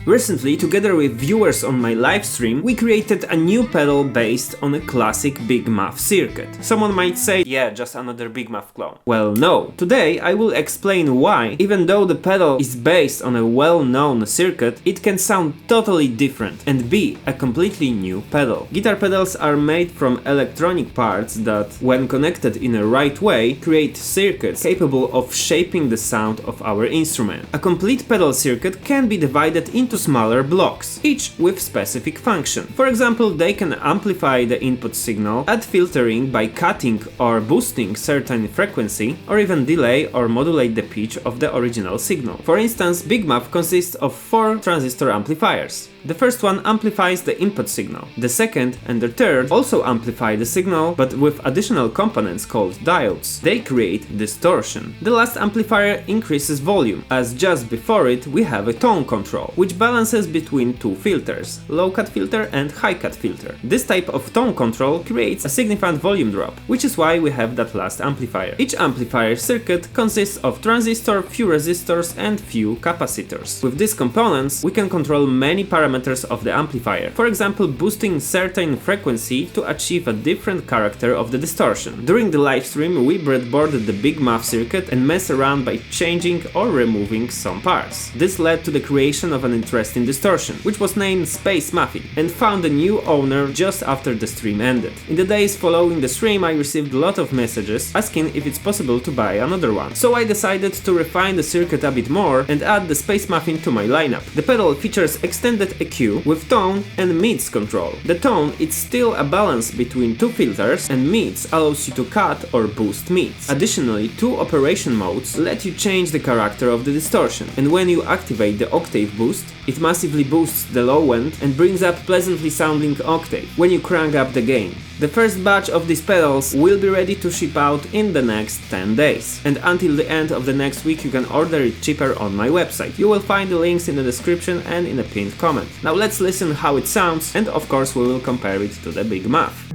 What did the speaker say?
Recently, together with viewers on my livestream, we created a new pedal based on a classic Big Muff circuit. Someone might say, yeah, just another Big Muff clone. Well, no. Today I will explain why, even though the pedal is based on a well-known circuit, it can sound totally different and be a completely new pedal. Guitar pedals are made from electronic parts that, when connected in a right way, create circuits capable of shaping the sound of our instrument. A complete pedal circuit can be divided into smaller blocks, each with specific function. For example, they can amplify the input signal, add filtering by cutting or boosting certain frequency, or even delay or modulate the pitch of the original signal. For instance, Big Muff consists of 4 transistor amplifiers. The first one amplifies the input signal. The second and the third also amplify the signal, but with additional components called diodes. They create distortion. The last amplifier increases volume, as just before it we have a tone control, which balances between 2 filters, low cut filter and high cut filter. This type of tone control creates a significant volume drop, which is why we have that last amplifier. Each amplifier circuit consists of transistor, few resistors and few capacitors. With these components we can control many parameters of the amplifier, for example boosting certain frequency to achieve a different character of the distortion. During the live stream we breadboarded the Big Muff circuit and messed around by changing or removing some parts. This led to the creation of an interesting distortion, which was named Space Muffin, and found a new owner just after the stream ended. In the days following the stream I received a lot of messages asking if it's possible to buy another one, so I decided to refine the circuit a bit more and add the Space Muffin to my lineup. The pedal features extended EQ with tone and mids control. The tone is still a balance between 2 filters, and mids allows you to cut or boost mids. Additionally, 2 operation modes let you change the character of the distortion, and when you activate the octave boost, it massively boosts the low end and brings up pleasantly sounding octave when you crank up the gain. The first batch of these pedals will be ready to ship out in the next 10 days, and until the end of the next week you can order it cheaper on my website. You will find the links in the description and in a pinned comment. Now let's listen how it sounds, and of course we will compare it to the Big Muff.